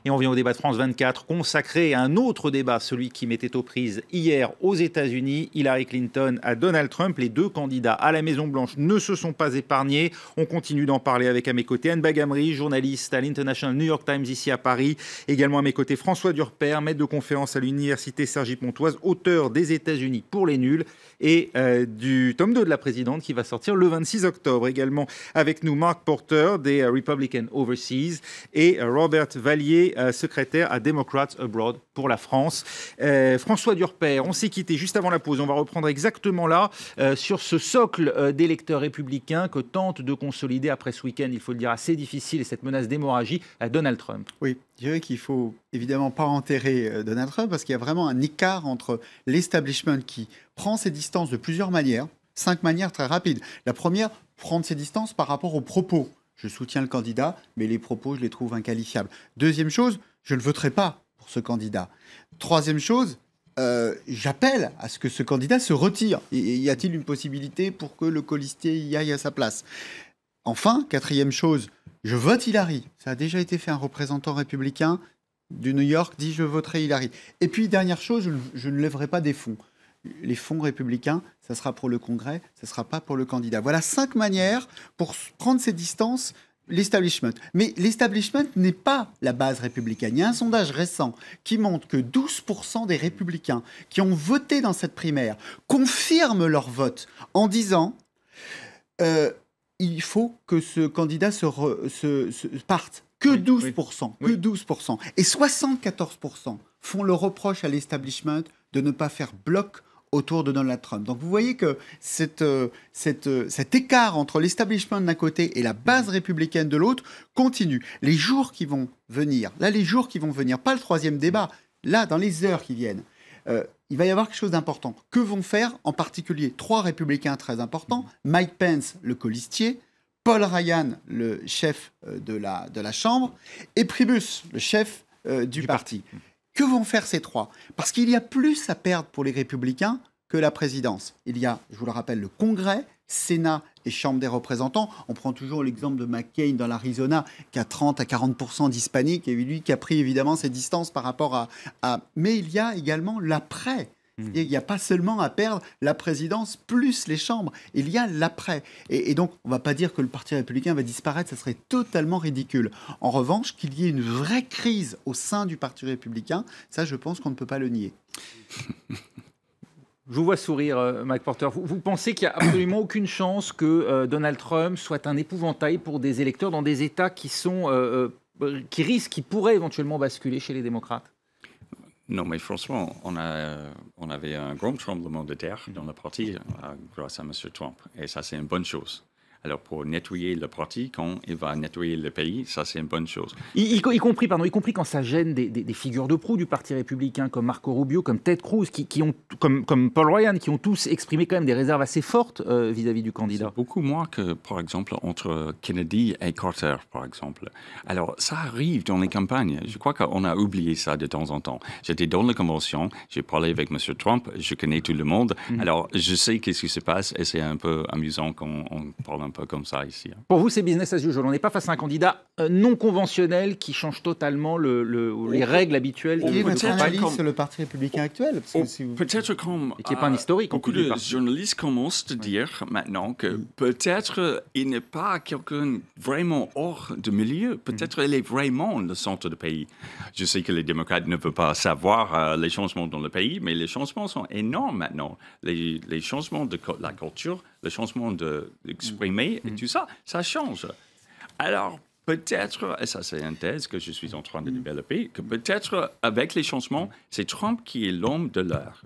Et on vient au débat de France 24, consacré à un autre débat, celui qui mettait aux prises hier aux États-Unis, Hillary Clinton à Donald Trump. Les deux candidats à la Maison-Blanche ne se sont pas épargnés. On continue d'en parler avec à mes côtés Anne Bagamri, journaliste à l'International New York Times ici à Paris. Également à mes côtés François Durper, maître de conférence à l'Université Cergy-Pontoise, auteur des États-Unis pour les nuls et du tome 2 de la présidente qui va sortir le 26 octobre. Également avec nous Mark Porter des Republican Overseas et Robert Vallier, secrétaire à Democrats Abroad pour la France. François Durper, on s'est quitté juste avant la pause. On va reprendre exactement là sur ce socle d'électeurs républicains que tente de consolider après ce week-end, il faut le dire, assez difficile et cette menace d'hémorragie à Donald Trump. Oui, je dirais qu'il faut évidemment pas enterrer Donald Trump parce qu'il y a vraiment un écart entre l'establishment qui prend ses distances de plusieurs manières, 5 manières très rapides. La première, prendre ses distances par rapport aux propos. Je soutiens le candidat, mais les propos, je les trouve inqualifiables. Deuxième chose, je ne voterai pas pour ce candidat. Troisième chose, j'appelle à ce que ce candidat se retire. Y a-t-il une possibilité pour que le colistier y aille à sa place? Enfin, quatrième chose, je vote Hillary. Ça a déjà été fait, un représentant républicain du New York dit je voterai Hillary. Et puis, dernière chose, je ne lèverai pas des fonds. Les fonds républicains, ça sera pour le Congrès, ça ne sera pas pour le candidat. Voilà 5 manières pour prendre ses distances, l'establishment. Mais l'establishment n'est pas la base républicaine. Il y a un sondage récent qui montre que 12% des républicains qui ont voté dans cette primaire confirment leur vote en disant il faut que ce candidat parte. Que 12%, que 12%. Et 74% font le reproche à l'establishment de ne pas faire bloc autour de Donald Trump. Donc vous voyez que cet écart entre l'establishment d'un côté et la base républicaine de l'autre continue. Les jours qui vont venir, pas le troisième débat, là, dans les heures qui viennent, il va y avoir quelque chose d'important. Que vont faire en particulier 3 républicains très importants, Mike Pence, le colistier, Paul Ryan, le chef de la Chambre, et Priebus, le chef du parti. Que vont faire ces 3? Parce qu'il y a plus à perdre pour les républicains que la présidence. Il y a, je vous le rappelle, le Congrès, Sénat et Chambre des représentants. On prend toujours l'exemple de McCain dans l'Arizona, qui a 30 à 40% d'hispaniques, et lui qui a pris évidemment ses distances par rapport à... Mais il y a également l'après. Il n'y a pas seulement à perdre la présidence plus les chambres, il y a l'après. Et donc, on ne va pas dire que le Parti républicain va disparaître, ça serait totalement ridicule. En revanche, qu'il y ait une vraie crise au sein du Parti républicain, ça, je pense qu'on ne peut pas le nier. Je vous vois sourire, Mike Porter. Vous pensez qu'il n'y a absolument aucune chance que Donald Trump soit un épouvantail pour des électeurs dans des États qui pourraient éventuellement basculer chez les démocrates? Non, mais franchement, on avait un grand tremblement de terre dans le parti grâce à M. Trump. Et ça, c'est une bonne chose. Alors, pour nettoyer le parti, quand il va nettoyer le pays, ça, c'est une bonne chose. Y compris quand ça gêne des figures de proue du Parti républicain, comme Marco Rubio, comme Ted Cruz, qui ont, comme Paul Ryan, qui ont tous exprimé quand même des réserves assez fortes vis-à-vis du candidat. C'est beaucoup moins que, par exemple, entre Kennedy et Carter, par exemple. Alors, ça arrive dans les campagnes. Je crois qu'on a oublié ça de temps en temps. J'étais dans la convention, j'ai parlé avec M. Trump, je connais tout le monde. Alors, je sais qu'est-ce qui se passe et c'est un peu amusant quand on parle un peu comme ça ici. Pour vous, c'est business as usual. On n'est pas face à un candidat non conventionnel qui change totalement les règles habituelles. Qui est votre analyse sur le Parti républicain actuel? Peut-être comme... Et qui n'est pas un historique. Beaucoup de journalistes commencent à dire maintenant que peut-être il n'est pas quelqu'un vraiment hors de milieu. Peut-être il est vraiment le centre du pays. Je sais que les démocrates ne veulent pas savoir les changements dans le pays, mais les changements sont énormes maintenant. Les changements de la culture, le changement d'exprimer et tout ça, ça change. Alors, peut-être, et ça c'est une thèse que je suis en train de développer, que peut-être avec les changements, c'est Trump qui est l'homme de l'heure.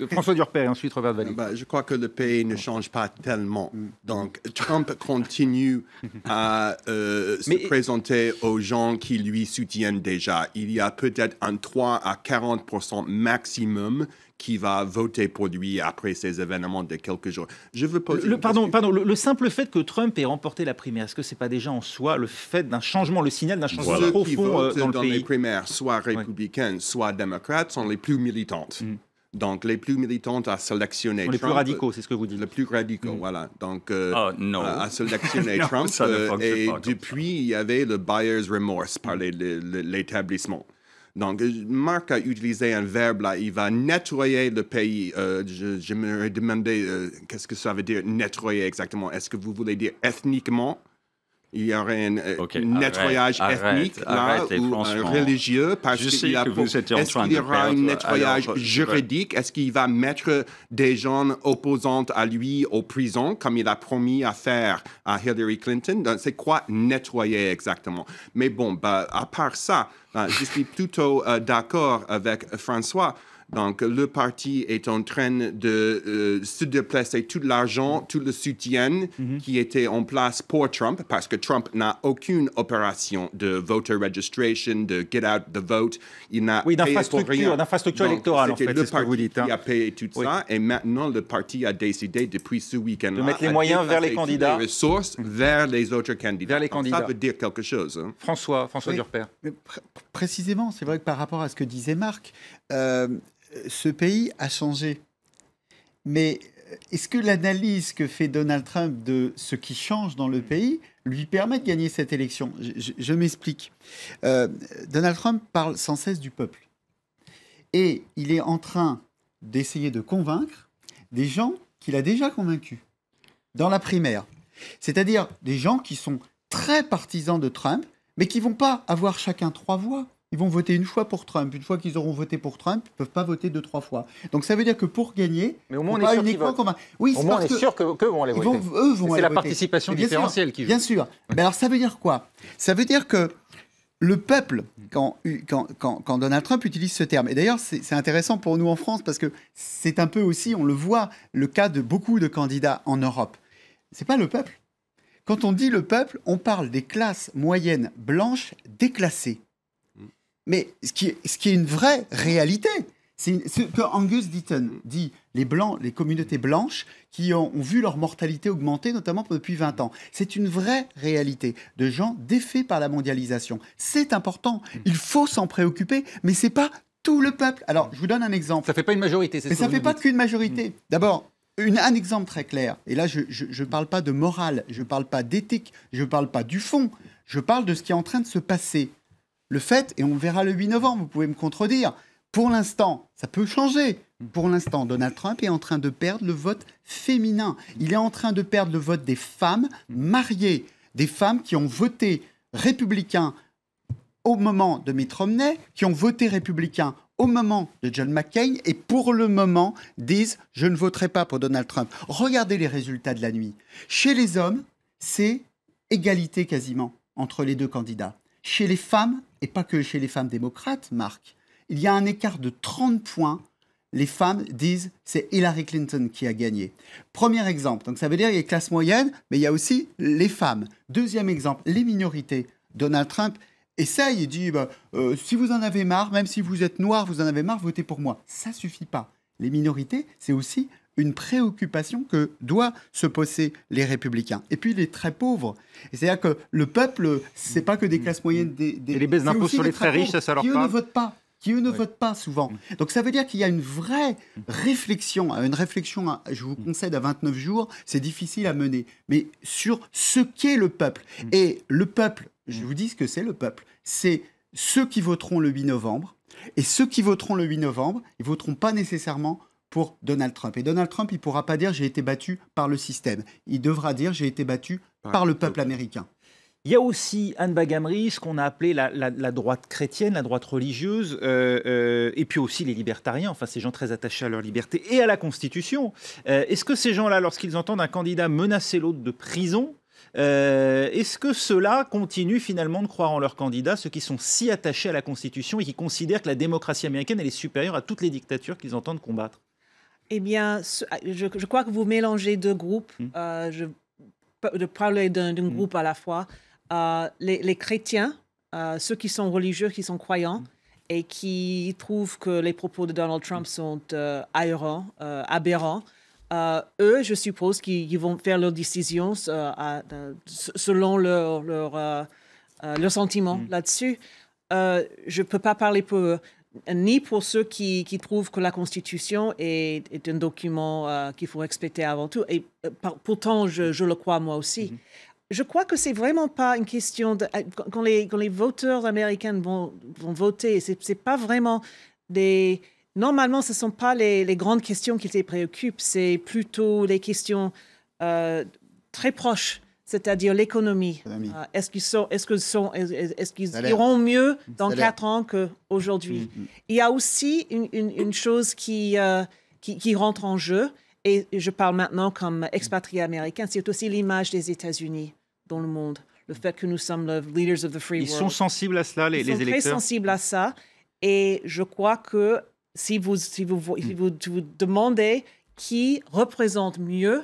François Durper et ensuite Robert Vallier. Je crois que le pays ne change pas tellement. Donc, Trump continue à se présenter aux gens qui lui soutiennent déjà. Il y a peut-être un 3 à 40% maximum qui va voter pour lui après ces événements de quelques jours. Je veux poser le simple fait que Trump ait remporté la primaire, est-ce que c'est pas déjà en soi le fait d'un changement, le signal d'un changement profond qui votent dans le pays? les primaires, soit républicaines, soit démocrates, sont les plus militantes. Donc, les plus militantes à sélectionner Trump. Les plus radicaux, c'est ce que vous dites. Les plus radicaux, voilà. Donc, non. à sélectionner Trump. Et depuis, il y avait le buyer's remorse par l'établissement. Donc, Marc a utilisé un verbe là, il va nettoyer le pays. Je me demandais qu'est-ce que ça veut dire nettoyer exactement. Est-ce que vous voulez dire ethniquement? Il y aurait un nettoyage ethnique là, ou religieux, parce qu'il y aura un nettoyage juridique? Est-ce qu'il va mettre des gens opposants à lui aux prisons, comme il a promis à faire à Hillary Clinton? C'est quoi nettoyer exactement? Mais bon, à part ça, je suis plutôt d'accord avec François. Donc, le parti est en train de se déplacer tout l'argent, tout le soutien qui était en place pour Trump, parce que Trump n'a aucune opération de voter registration, de get out the vote. Il n'a d'infrastructure électorale, en fait, c'est ce que vous dites. Il a payé tout ça, et maintenant, le parti a décidé, depuis ce week-end-là, de mettre les moyens vers les candidats. Les ressources vers les autres candidats. Vers les candidats. Ça veut dire quelque chose. Hein. François Durper. Précisément, c'est vrai que par rapport à ce que disait Marc, ce pays a changé. Mais est-ce que l'analyse que fait Donald Trump de ce qui change dans le pays lui permet de gagner cette élection? Je m'explique. Donald Trump parle sans cesse du peuple. Et il est en train d'essayer de convaincre des gens qu'il a déjà convaincus dans la primaire. C'est-à-dire des gens qui sont très partisans de Trump, mais qui ne vont pas avoir chacun 3 voix. Ils vont voter une fois pour Trump. Une fois qu'ils auront voté pour Trump, ils ne peuvent pas voter 2-3 fois. Donc ça veut dire que pour gagner, mais au moins on est sûr qu'ils votent. Oui, au moins on est sûr qu'eux vont aller voter. C'est la participation différentielle qui joue. Bien sûr. Mais alors ça veut dire quoi? Ça veut dire que le peuple, quand Donald Trump utilise ce terme, et d'ailleurs c'est intéressant pour nous en France parce que c'est un peu aussi, on le voit, le cas de beaucoup de candidats en Europe. C'est pas le peuple. Quand on dit le peuple, on parle des classes moyennes blanches déclassées. Mais ce qui est une vraie réalité, c'est ce que Angus Deaton dit, les Blancs, les communautés blanches qui ont vu leur mortalité augmenter, notamment depuis 20 ans. C'est une vraie réalité de gens défaits par la mondialisation. C'est important, il faut s'en préoccuper, mais ce n'est pas tout le peuple. Alors, je vous donne un exemple. Ça ne fait pas une majorité, c'est ça. Mais ça ne fait pas qu'une majorité. D'abord, un exemple très clair, et là je ne parle pas de morale, je ne parle pas d'éthique, je ne parle pas du fond, je parle de ce qui est en train de se passer. Le fait, et on verra le 8 novembre, vous pouvez me contredire, pour l'instant, ça peut changer. Pour l'instant, Donald Trump est en train de perdre le vote féminin. Il est en train de perdre le vote des femmes mariées, des femmes qui ont voté républicain au moment de Mitt Romney, qui ont voté républicain au moment de John McCain, et pour le moment disent « je ne voterai pas pour Donald Trump ». Regardez les résultats de la nuit. Chez les hommes, c'est égalité quasiment entre les deux candidats. Chez les femmes, et pas que chez les femmes démocrates, Marc, il y a un écart de 30 points. Les femmes disent c'est Hillary Clinton qui a gagné. Premier exemple, donc ça veut dire qu'il y a les classes moyennes, mais il y a aussi les femmes. Deuxième exemple, les minorités. Donald Trump essaye et dit si vous en avez marre, même si vous êtes noir, vous en avez marre, votez pour moi. Ça suffit pas. Les minorités, c'est aussi une préoccupation que doivent se poser les républicains. Et puis les très pauvres. C'est-à-dire que le peuple, c'est pas que des classes moyennes, et les baisses d'impôts sur les très riches, ça leur parle. Qui eux ne votent pas souvent. Donc ça veut dire qu'il y a une vraie réflexion, je vous concède à 29 jours, c'est difficile à mener, mais sur ce qu'est le peuple. Et le peuple, je vous dis ce que c'est le peuple, c'est ceux qui voteront le 8 novembre, et ceux qui voteront le 8 novembre, ils ne voteront pas nécessairement pour Donald Trump. Et Donald Trump, il ne pourra pas dire « j'ai été battu par le système ». Il devra dire « j'ai été battu par le peuple américain ». Il y a aussi Anne Bagamry, ce qu'on a appelé la droite chrétienne, la droite religieuse, et puis aussi les libertariens, enfin ces gens très attachés à leur liberté et à la Constitution. Est-ce que ces gens-là, lorsqu'ils entendent un candidat menacer l'autre de prison, est-ce que ceux-là continuent finalement de croire en leur candidat, ceux qui sont si attachés à la Constitution et qui considèrent que la démocratie américaine elle est supérieure à toutes les dictatures qu'ils entendent combattre? Eh bien, je crois que vous mélangez deux groupes. De parler d'un groupe à la fois. Les chrétiens, ceux qui sont religieux, qui sont croyants, et qui trouvent que les propos de Donald Trump sont aberrants, eux, je suppose qu'ils vont faire leurs décisions selon leur sentiment là-dessus. Je ne peux pas parler pour eux. ni pour ceux qui trouvent que la Constitution est un document qu'il faut respecter avant tout. Et pourtant, je le crois moi aussi. Je crois que c'est vraiment pas une question de... Quand les voteurs américains vont voter, c'est pas vraiment des... Normalement, ce ne sont pas les grandes questions qui les préoccupent, c'est plutôt les questions très proches, c'est-à-dire l'économie. Est-ce qu'ils iront mieux dans 4 ans qu'aujourd'hui? Il y a aussi une chose qui rentre en jeu, et je parle maintenant comme expatrié américain, c'est aussi l'image des États-Unis dans le monde. Le fait que nous sommes les leaders of the free world. Ils sont sensibles à cela, les électeurs? Ils sont très sensibles à ça. Et je crois que si vous demandez qui représente mieux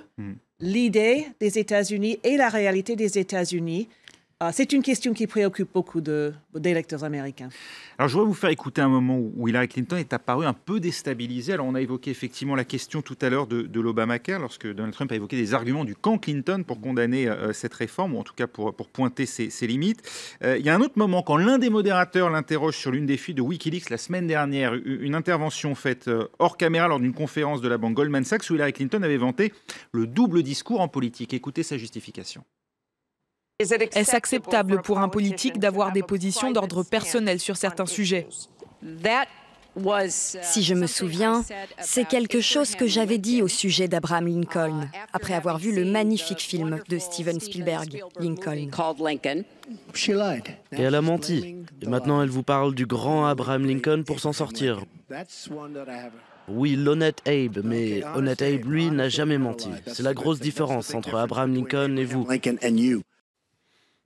l'idée des États-Unis et la réalité des États-Unis, c'est une question qui préoccupe beaucoup d'électeurs américains. Alors, je voudrais vous faire écouter un moment où Hillary Clinton est apparue un peu déstabilisée. Alors, on a évoqué effectivement la question tout à l'heure de l'Obamacare, lorsque Donald Trump a évoqué des arguments du camp Clinton pour condamner cette réforme, ou en tout cas pour pointer ses limites. Il y a un autre moment, quand l'un des modérateurs l'interroge sur l'une des fuites de Wikileaks la semaine dernière, une intervention faite hors caméra lors d'une conférence de la banque Goldman Sachs, où Hillary Clinton avait vanté le double discours en politique. Écoutez sa justification. Est-ce acceptable pour un politique d'avoir des positions d'ordre personnel sur certains sujets? Si je me souviens, c'est quelque chose que j'avais dit au sujet d'Abraham Lincoln, après avoir vu le magnifique film de Steven Spielberg, Lincoln. Et elle a menti. Et maintenant, elle vous parle du grand Abraham Lincoln pour s'en sortir. Oui, l'honnête Abe, mais honnête Abe, lui, n'a jamais menti. C'est la grosse différence entre Abraham Lincoln et vous.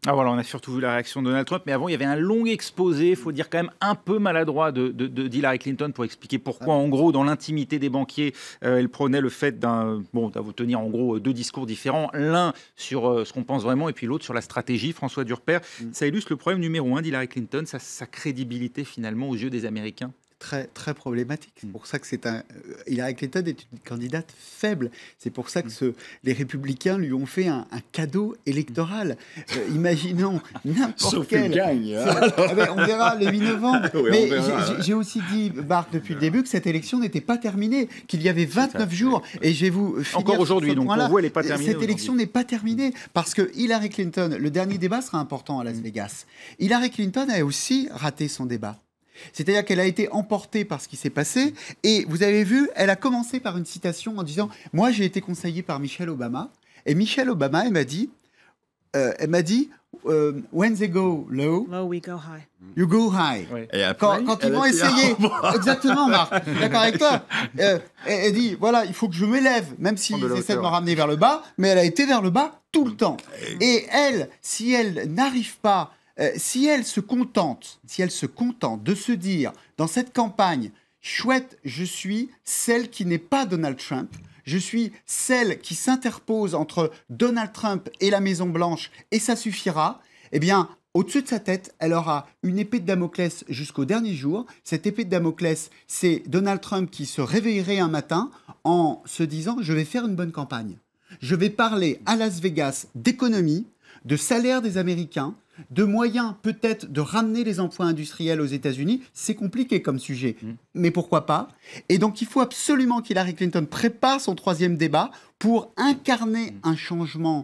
Ah voilà, on a surtout vu la réaction de Donald Trump, mais avant il y avait un long exposé, il faut dire quand même un peu maladroit d'Hillary Clinton pour expliquer pourquoi en gros dans l'intimité des banquiers, elle prônait le fait d'avoir tenir en gros 2 discours différents, l'un sur ce qu'on pense vraiment et puis l'autre sur la stratégie. François Durper, ça illustre le problème numéro 1 d'Hillary Clinton, sa crédibilité finalement aux yeux des Américains. Très, très problématique. C'est pour ça que Hillary Clinton est une candidate faible. C'est pour ça que les républicains lui ont fait un cadeau électoral. Imaginons n'importe quel... gagne. On verra le 8 novembre. Oui, mais j'ai aussi dit, Marc, depuis le début, que cette élection n'était pas terminée, qu'il y avait 29 jours. Et je vais vous finir encore aujourd'hui, donc pour vous, elle n'est pas terminée. Cette élection n'est pas terminée parce que Hillary Clinton, le dernier débat sera important à Las Vegas. Hillary Clinton a aussi raté son débat. C'est-à-dire qu'elle a été emportée par ce qui s'est passé. Et vous avez vu, elle a commencé par une citation en disant « Moi, j'ai été conseillée par Michelle Obama. » Et Michelle Obama, elle m'a dit when they go low, we go high. You go high. Oui. Et après, quand ils vont essayer, exactement, Marc, je suis d'accord avec toi. Elle dit voilà, il faut que je m'élève, même s'ils essaient de me ramener vers le bas, mais elle a été vers le bas tout le temps. Et elle, si elle n'arrive pas, si elle se contente de se dire dans cette campagne, chouette, je suis celle qui n'est pas Donald Trump. Je suis celle qui s'interpose entre Donald Trump et la Maison-Blanche et ça suffira. Eh bien, au-dessus de sa tête, elle aura une épée de Damoclès jusqu'au dernier jour. Cette épée de Damoclès, c'est Donald Trump qui se réveillerait un matin en se disant « Je vais faire une bonne campagne. Je vais parler à Las Vegas d'économie, de salaire des Américains, de moyens peut-être de ramener les emplois industriels aux États-Unis. C'est compliqué comme sujet, mais pourquoi pas? Et donc, il faut absolument qu'Hillary Clinton prépare son 3e débat pour incarner un changement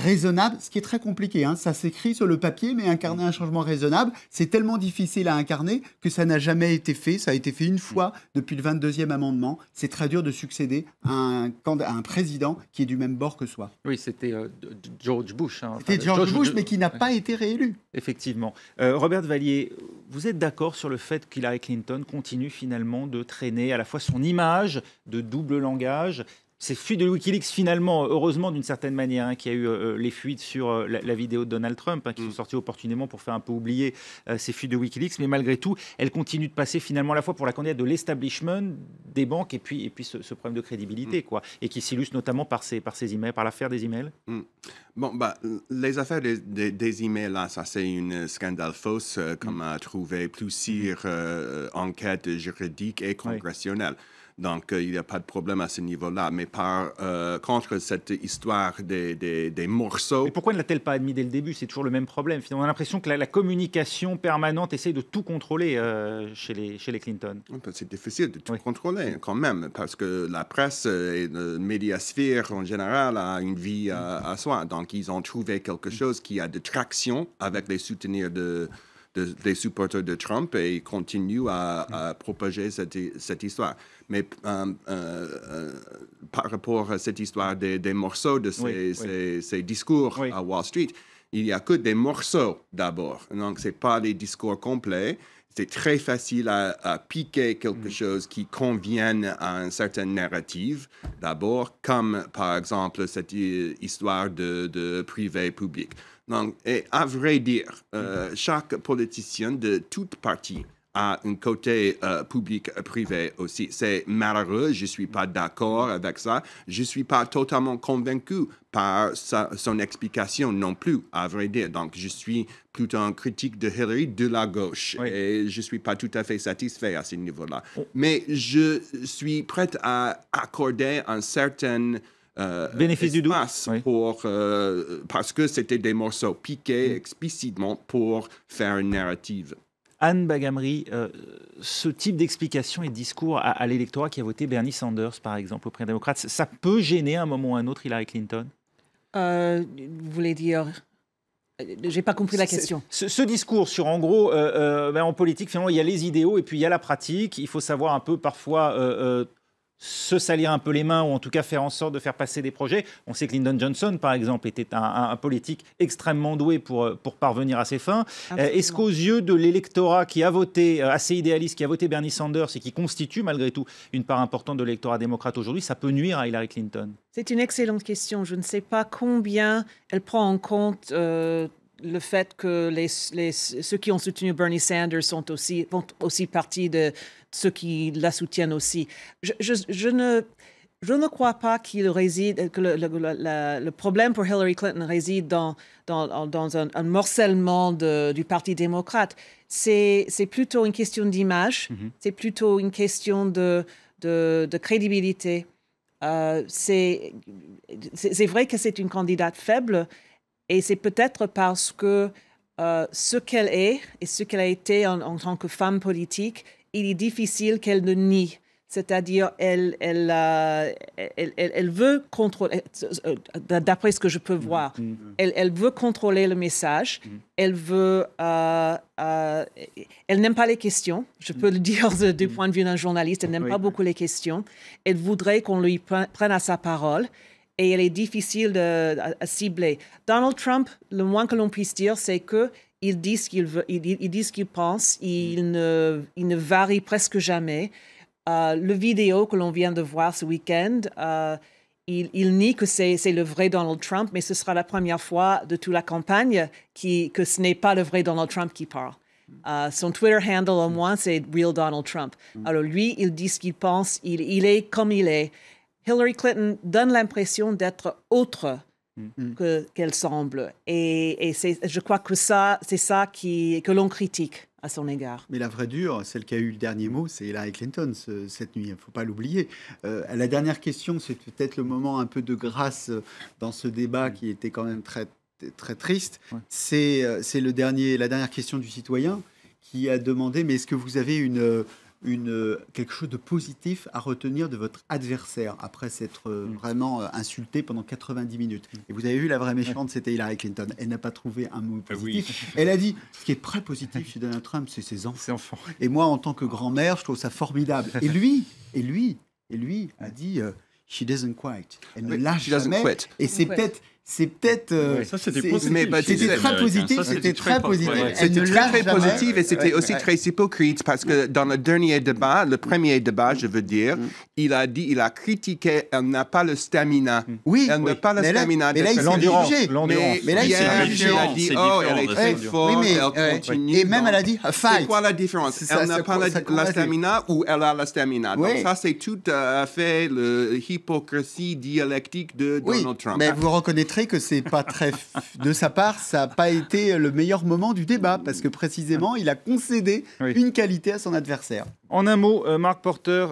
raisonnable, ce qui est très compliqué. Ça s'écrit sur le papier, mais incarner un changement raisonnable, c'est tellement difficile à incarner que ça n'a jamais été fait. Ça a été fait une fois depuis le 22e amendement. C'est très dur de succéder à un président qui est du même bord que soi. Oui, c'était George Bush. C'était George Bush, mais qui n'a pas été réélu. Effectivement. Robert Vallier, vous êtes d'accord sur le fait qu'Hillary Clinton continue finalement de traîner à la fois son image de double langage, ces fuites de Wikileaks, finalement, heureusement d'une certaine manière, qui a eu les fuites sur la vidéo de Donald Trump, qui sont sorties opportunément pour faire un peu oublier ces fuites de Wikileaks, mais malgré tout, elle continue de passer finalement à la fois pour la candidate de l'establishment des banques et puis ce problème de crédibilité, quoi, et qui s'illustre notamment par ces emails, par l'affaire des emails. Bon, les affaires des emails, là, ça c'est une scandale fausse, comme a trouvé plusieurs enquêtes juridiques et congressionnelles. Donc, il n'y a pas de problème à ce niveau-là. Mais par contre, cette histoire des morceaux... Mais pourquoi ne l'a-t-elle pas admis dès le début? C'est toujours le même problème. On a l'impression que la communication permanente essaie de tout contrôler chez les Clinton. C'est difficile de tout contrôler quand même, parce que la presse et la médiasphère en général a une vie à soi. Donc, ils ont trouvé quelque chose qui a de traction avec les soutiens des supporters de Trump et ils continuent à propager cette histoire. Mais par rapport à cette histoire des morceaux de ces discours à Wall Street, il n'y a que des morceaux d'abord. Donc, ce n'est pas les discours complets. C'est très facile à piquer quelque chose qui convienne à une certaine narrative, d'abord, comme par exemple cette histoire de privé-public. Donc, et à vrai dire, chaque politicien de toute partie a un côté public-privé aussi. C'est malheureux, je ne suis pas d'accord avec ça. Je ne suis pas totalement convaincu par son explication non plus, à vrai dire. Donc, je suis plutôt un critique de Hillary de la gauche et je ne suis pas tout à fait satisfait à ce niveau-là. Mais je suis prêt à accorder un certain... bénéfice du doute parce que c'était des morceaux piqués explicitement pour faire une narrative. Anne Bagamri, ce type d'explication et de discours à l'électorat qui a voté Bernie Sanders, par exemple, au Parti démocrate, ça peut gêner à un moment ou à un autre Hillary Clinton? Vous voulez dire... J'ai pas compris la question. Ce discours sur, en gros, en politique, finalement, il y a les idéaux et puis il y a la pratique. Il faut savoir un peu, parfois... se salir un peu les mains ou en tout cas faire en sorte de faire passer des projets. On sait que Lyndon Johnson, par exemple, était un politique extrêmement doué pour parvenir à ses fins. Est-ce qu'aux yeux de l'électorat qui a voté, assez idéaliste, qui a voté Bernie Sanders et qui constitue malgré tout une part importante de l'électorat démocrate aujourd'hui, ça peut nuire à Hillary Clinton? C'est une excellente question. Je ne sais pas combien elle prend en compte le fait que ceux qui ont soutenu Bernie Sanders font aussi partie de ceux qui la soutiennent aussi. Je ne crois pas que le problème pour Hillary Clinton réside dans un morcellement du Parti démocrate. C'est plutôt une question d'image, c'est plutôt une question de crédibilité. C'est vrai que c'est une candidate faible, et c'est peut-être parce que ce qu'elle est et ce qu'elle a été en tant que femme politique, il est difficile qu'elle ne nie. C'est-à-dire, elle veut contrôler, d'après ce que je peux voir, elle veut contrôler le message, elle n'aime pas les questions, je peux le dire du point de vue d'un journaliste, elle n'aime pas beaucoup les questions, elle voudrait qu'on lui prenne à sa parole, et elle est difficile à cibler. Donald Trump, le moins que l'on puisse dire, c'est qu'il dit ce qu'il veut, il dit ce qu'il pense, il ne varie presque jamais. Le vidéo que l'on vient de voir ce week-end, il nie que c'est le vrai Donald Trump, mais ce sera la première fois de toute la campagne que ce n'est pas le vrai Donald Trump qui parle. Son Twitter handle, au moins, c'est Real Donald Trump. Alors lui, il dit ce qu'il pense, il est comme il est. Hillary Clinton donne l'impression d'être autre qu'elle semble. Et je crois que c'est ça que l'on critique à son égard. Mais la vraie dure, celle qui a eu le dernier mot, c'est Hillary Clinton cette nuit. Il ne faut pas l'oublier. La dernière question, c'est peut-être le moment un peu de grâce dans ce débat qui était quand même très, très triste. Ouais. C'est la dernière question du citoyen qui a demandé, mais est-ce que vous avez quelque chose de positif à retenir de votre adversaire après s'être vraiment insulté pendant 90 minutes. Et vous avez vu, la vraie méchante, c'était Hillary Clinton. Elle n'a pas trouvé un mot positif. Oui. Elle a dit, ce qui est très positif chez Donald Trump, c'est ses enfants. Et moi, en tant que grand-mère, je trouve ça formidable. Et lui a dit, she doesn't quit. Elle ne lâche jamais. Et c'est peut-être... ça, c'était très positif. C'était très positif. C'était très positif et c'était aussi très hypocrite parce que dans le dernier débat, le premier débat, je veux dire, il a critiqué, elle n'a pas le stamina. Oui, elle n'a pas le stamina. Mais là, il s'est jugé. Mais là, il s'est jugé. Elle a dit, elle est très forte, elle continue. Et même, elle a dit, fight. C'est quoi la différence? Elle n'a pas la stamina ou elle a la stamina? Donc ça, c'est tout à fait l'hypocrisie dialectique de Donald Trump. Mais vous reconnaîtrez montrer que c'est pas très... De sa part, ça n'a pas été le meilleur moment du débat, parce que précisément, il a concédé une qualité à son adversaire. En un mot, Mark Porter,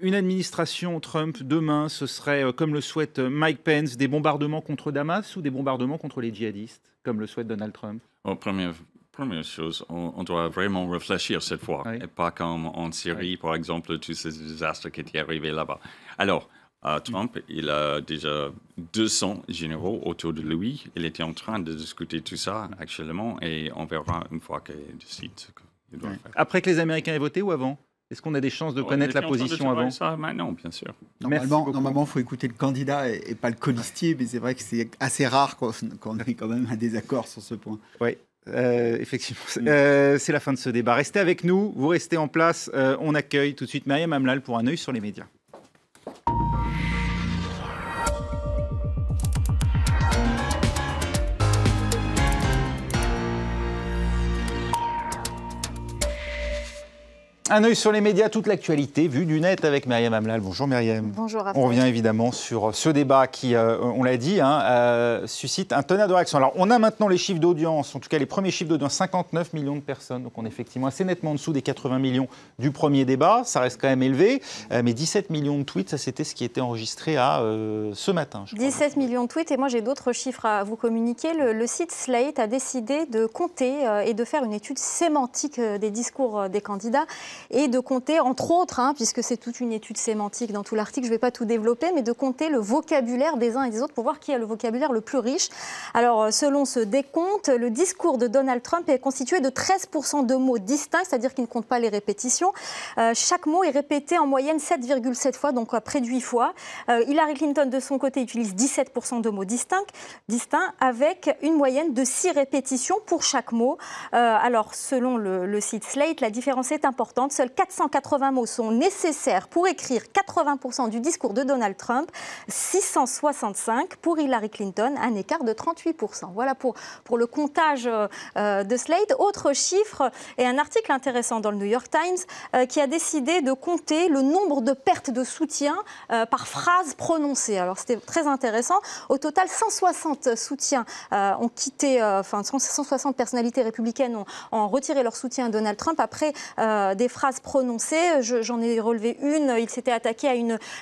une administration Trump demain, ce serait, comme le souhaite Mike Pence, des bombardements contre Damas ou des bombardements contre les djihadistes, comme le souhaite Donald Trump? Première chose, on doit vraiment réfléchir cette fois, et pas comme en Syrie, par exemple, tous ces désastres qui étaient arrivés là-bas. Alors, Trump, il a déjà 200 généraux autour de lui. Il était en train de discuter tout ça actuellement, et on verra une fois qu'il décide ce qu'il doit faire. Après que les Américains aient voté ou avant? Est-ce qu'on a des chances de connaître la position avant? Ça maintenant, bien sûr. Normalement, il faut écouter le candidat et pas le colistier, mais c'est vrai que c'est assez rare qu'on ait quand même un désaccord sur ce point. Oui. Effectivement, c'est la fin de ce débat. Restez avec nous, vous restez en place. On accueille tout de suite Myriam Hamlal pour un œil sur les médias. Un œil sur les médias, toute l'actualité vue du net avec Myriam Hamlal. Bonjour Myriam. Bonjour Raphaël. On revient évidemment sur ce débat qui, on l'a dit, suscite un tonnerre de réactions. Alors on a maintenant les chiffres d'audience, en tout cas les premiers chiffres d'audience, 59 millions de personnes. Donc on est effectivement assez nettement en dessous des 80 millions du premier débat. Ça reste quand même élevé. Mais 17 millions de tweets, ça c'était ce qui était enregistré ce matin. 17 millions de tweets, et moi j'ai d'autres chiffres à vous communiquer. Le site Slate a décidé de compter et de faire une étude sémantique des discours des candidats. Et de compter, entre autres, puisque c'est toute une étude sémantique dans tout l'article, je ne vais pas tout développer, mais de compter le vocabulaire des uns et des autres pour voir qui a le vocabulaire le plus riche. Alors, selon ce décompte, le discours de Donald Trump est constitué de 13% de mots distincts, c'est-à-dire qu'il ne compte pas les répétitions. Chaque mot est répété en moyenne 7,7 fois, donc près de 8 fois. Hillary Clinton, de son côté, utilise 17% de mots distincts, avec une moyenne de 6 répétitions pour chaque mot. Alors, selon le site Slate, la différence est importante. Seuls 480 mots sont nécessaires pour écrire 80% du discours de Donald Trump, 665 pour Hillary Clinton, un écart de 38%. Voilà pour le comptage de Slate. Autre chiffre et un article intéressant dans le New York Times qui a décidé de compter le nombre de pertes de soutien par phrase prononcée. Alors c'était très intéressant. Au total, 160 soutiens ont quitté, 160 personnalités républicaines ont retiré leur soutien à Donald Trump après des phrases prononcées. J'en ai relevé une. Il s'était attaqué à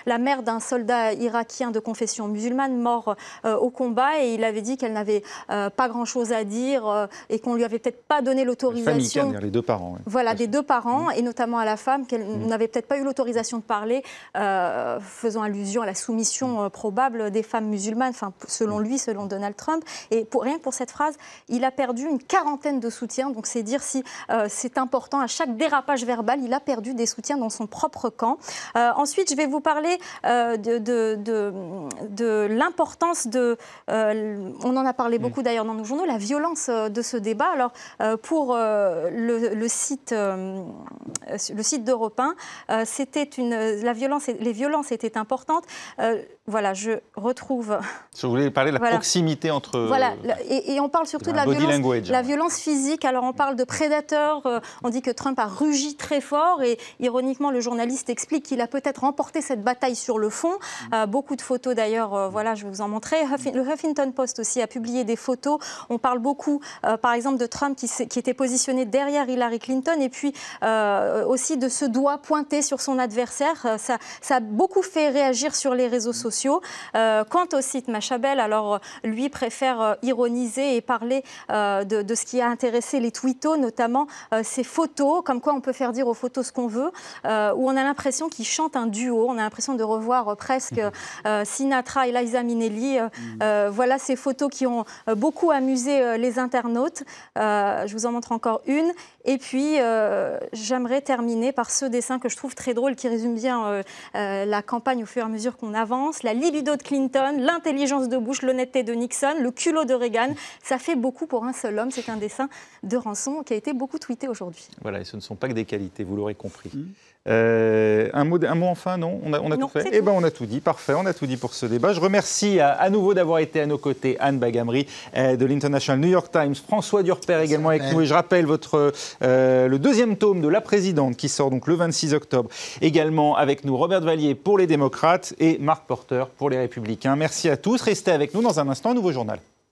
la mère d'un soldat irakien de confession musulmane mort au combat, et il avait dit qu'elle n'avait pas grand-chose à dire et qu'on lui avait peut-être pas donné l'autorisation. Famille, les deux parents. Ouais. Voilà, des deux parents, et notamment à la femme, qu'elle n'avait peut-être pas eu l'autorisation de parler, faisant allusion à la soumission probable des femmes musulmanes, selon lui, selon Donald Trump. Et rien que pour cette phrase, il a perdu une quarantaine de soutiens. Donc c'est dire si c'est important. À chaque dérapage verbal, il a perdu des soutiens dans son propre camp. Ensuite, je vais vous parler de l'importance on en a parlé beaucoup d'ailleurs dans nos journaux, la violence de ce débat. Alors, pour le site d'Europe 1, les violences étaient importantes. Voilà, je retrouve... Je voulais parler de la proximité entre... Voilà, et on parle surtout de la violence physique. Alors, on parle de prédateurs, on dit que Trump a rugi très fort, et ironiquement, le journaliste explique qu'il a peut-être remporté cette bataille sur le fond. Beaucoup de photos d'ailleurs, je vais vous en montrer. Le Huffington Post aussi a publié des photos. On parle beaucoup, par exemple, de Trump qui était positionné derrière Hillary Clinton, et puis aussi de ce doigt pointé sur son adversaire. Ça a beaucoup fait réagir sur les réseaux sociaux. Quant au site Machabel, alors lui préfère ironiser et parler de ce qui a intéressé les twittos, notamment ces photos, comme quoi on peut faire dire aux photos ce qu'on veut, où on a l'impression qu'ils chantent un duo, on a l'impression de revoir presque Sinatra et Liza Minnelli. Voilà ces photos qui ont beaucoup amusé les internautes. Je vous en montre encore une. Et puis, j'aimerais terminer par ce dessin que je trouve très drôle, qui résume bien la campagne au fur et à mesure qu'on avance. La libido de Clinton, l'intelligence de Bush, l'honnêteté de Nixon, le culot de Reagan. Ça fait beaucoup pour un seul homme. C'est un dessin de Ranson qui a été beaucoup tweeté aujourd'hui. Voilà, et ce ne sont pas que des qualités. actualité, vous l'aurez compris. Un mot enfin, non? On a tout fait? Eh bien, on a tout dit, parfait, on a tout dit pour ce débat. Je remercie à nouveau d'avoir été à nos côtés Anne Bagamri de l'International New York Times, François Durper également avec nous, et je rappelle le deuxième tome de La Présidente qui sort donc le 26 octobre, également avec nous Robert Vallier pour les démocrates et Marc Porter pour les républicains. Merci à tous, restez avec nous dans un instant, un nouveau journal.